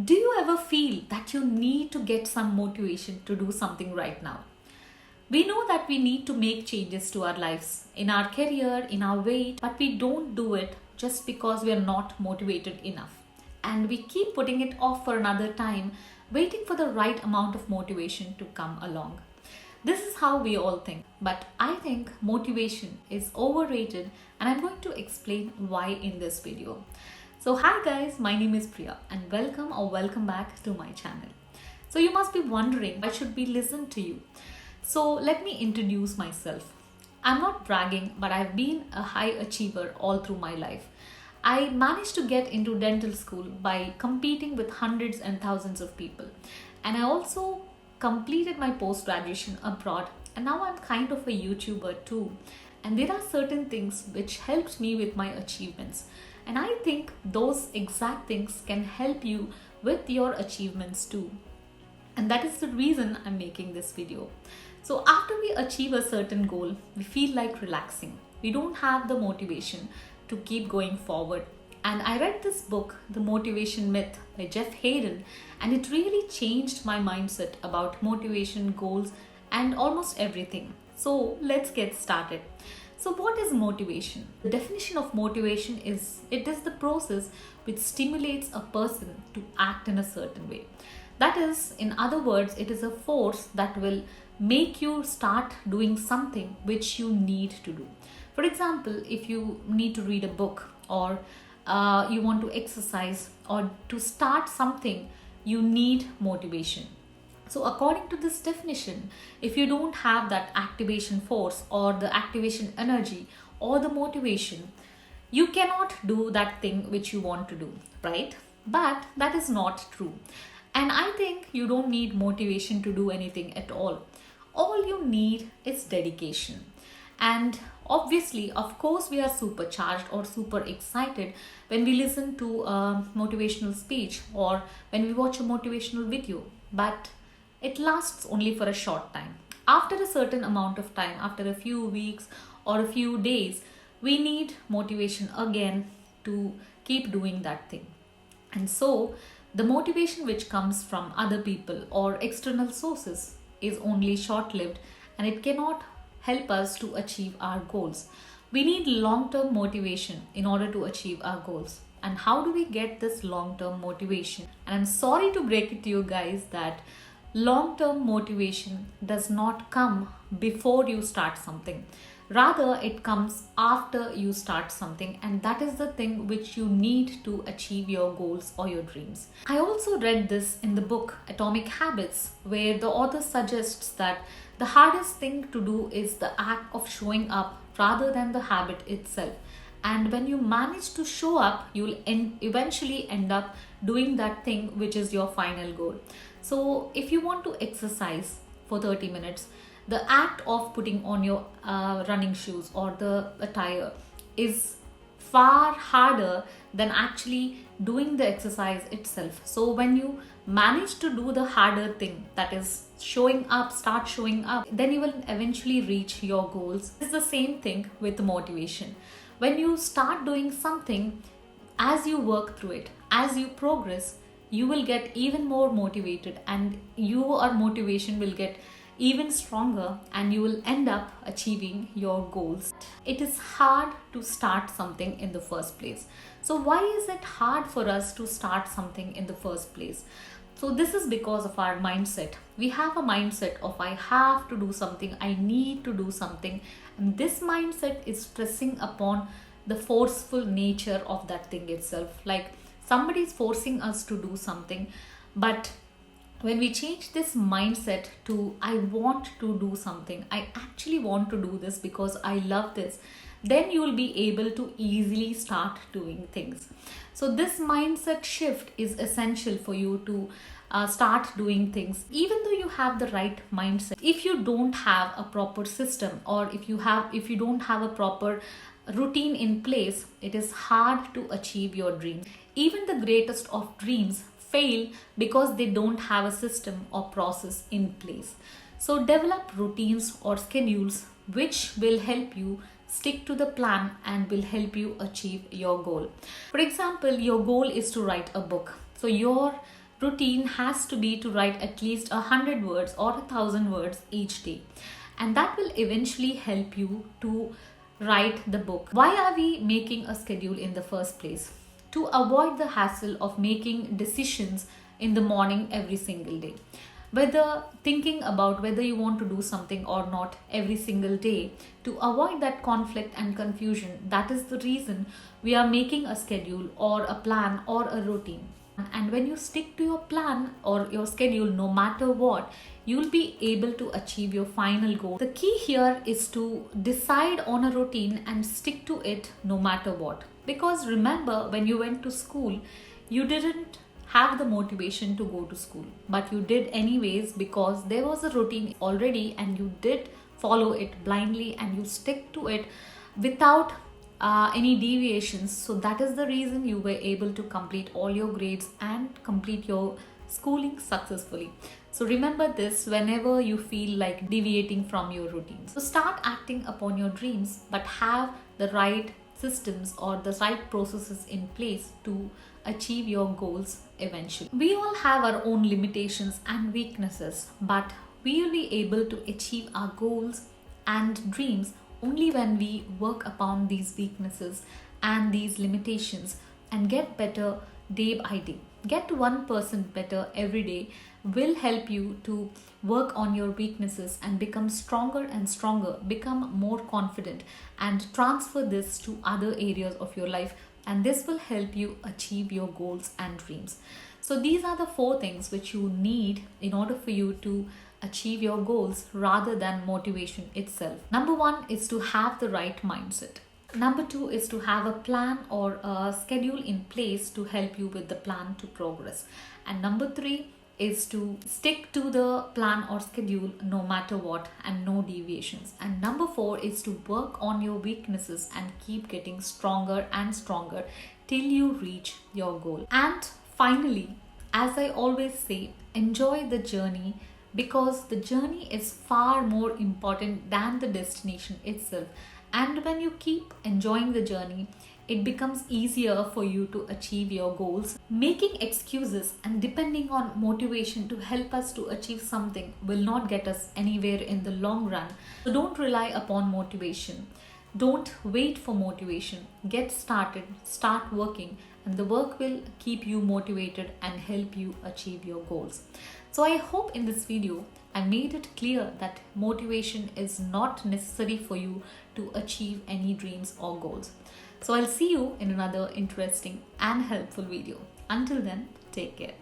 Do you ever feel that you need to get some motivation to do something right now? We know that we need to make changes to our lives, in our career, in our weight, but we don't do it just because we are not motivated enough. And we keep putting it off for another time, waiting for the right amount of motivation to come along. This is how we all think, but I think motivation is overrated, and I'm going to explain why in this video. So hi guys, my name is Priya and welcome back to my channel. So you must be wondering why should we listen to you? So let me introduce myself. I'm not bragging, but I've been a high achiever all through my life. I managed to get into dental school by competing with hundreds and thousands of people. And I also completed my post-graduation abroad, and now I'm kind of a YouTuber too. And there are certain things which helped me with my achievements. And I think those exact things can help you with your achievements too. And that is the reason I'm making this video. So after we achieve a certain goal, we feel like relaxing. We don't have the motivation to keep going forward. And I read this book, The Motivation Myth by Jeff Haden, and it really changed my mindset about motivation, goals, and almost everything. So let's get started. So what is motivation? The definition of motivation is it is the process which stimulates a person to act in a certain way. That is, in other words, it is a force that will make you start doing something which you need to do. For example, if you need to read a book or you want to exercise or to start something, you need motivation. So according to this definition, if you don't have that activation force or the activation energy or the motivation, you cannot do that thing which you want to do, right? But that is not true. And I think you don't need motivation to do anything at all. All you need is dedication. And obviously, of course, we are supercharged or super excited when we listen to a motivational speech or when we watch a motivational video. But it lasts only for a short time. After a certain amount of time, after a few weeks or a few days, we need motivation again to keep doing that thing. And so, the motivation which comes from other people or external sources is only short-lived, and it cannot help us to achieve our goals. We need long-term motivation in order to achieve our goals. And how do we get this long-term motivation? And I'm sorry to break it to you guys that long-term motivation does not come before you start something. Rather, it comes after you start something, and that is the thing which you need to achieve your goals or your dreams. I also read this in the book Atomic Habits, where the author suggests that the hardest thing to do is the act of showing up rather than the habit itself. And when you manage to show up, you'll eventually end up doing that thing which is your final goal. So if you want to exercise for 30 minutes, the act of putting on your running shoes or the attire is far harder than actually doing the exercise itself. So when you manage to do the harder thing, that is showing up, start showing up, then you will eventually reach your goals. It's the same thing with motivation. When you start doing something, as you work through it, as you progress, you will get even more motivated, and your motivation will get even stronger, and you will end up achieving your goals. It is hard to start something in the first place. So why is it hard for us to start something in the first place? So this is because of our mindset. We have a mindset of I have to do something, I need to do something, and this mindset is stressing upon the forceful nature of that thing itself. Like somebody is forcing us to do something, but when we change this mindset to I want to do something, I actually want to do this because I love this, then you will be able to easily start doing things. So this mindset shift is essential for you to start doing things. Even though you have the right mindset, if you don't have a proper system or if you don't have a proper routine in place, it is hard to achieve your dreams. Even the greatest of dreams fail because they don't have a system or process in place. So develop routines or schedules which will help you stick to the plan and will help you achieve your goal. For example, your goal is to write a book. So your routine has to be to write at least 100 words or 1,000 words each day. And that will eventually help you to write the book. Why are we making a schedule in the first place? To avoid the hassle of making decisions in the morning every single day. Whether thinking about whether you want to do something or not every single day, to avoid that conflict and confusion, that is the reason we are making a schedule or a plan or a routine. And when you stick to your plan or your schedule, no matter what, you'll be able to achieve your final goal. The key here is to decide on a routine and stick to it no matter what. Because remember, when you went to school, you didn't have the motivation to go to school, but you did anyways because there was a routine already and you did follow it blindly and you stick to it without any deviations. So that is the reason you were able to complete all your grades and complete your schooling successfully. So remember this whenever you feel like deviating from your routine. So start acting upon your dreams, but have the right systems or the right processes in place to achieve your goals eventually. We all have our own limitations and weaknesses, but we will be able to achieve our goals and dreams only when we work upon these weaknesses and these limitations and get better day by day. Get 1% better every day will help you to work on your weaknesses and become stronger and stronger, become more confident, and transfer this to other areas of your life, and this will help you achieve your goals and dreams. So these are the 4 things which you need in order for you to achieve your goals rather than motivation itself. Number 1 is to have the right mindset. Number 2 is to have a plan or a schedule in place to help you with the plan to progress. And number 3 is to stick to the plan or schedule no matter what and no deviations. And number 4 is to work on your weaknesses and keep getting stronger and stronger till you reach your goal. And finally, as I always say, enjoy the journey, because the journey is far more important than the destination itself. And when you keep enjoying the journey, it becomes easier for you to achieve your goals. Making excuses and depending on motivation to help us to achieve something will not get us anywhere in the long run. So don't rely upon motivation. Don't wait for motivation. Get started, start working, and the work will keep you motivated and help you achieve your goals. So I hope in this video I made it clear that motivation is not necessary for you to achieve any dreams or goals. So I'll see you in another interesting and helpful video. Until then, take care.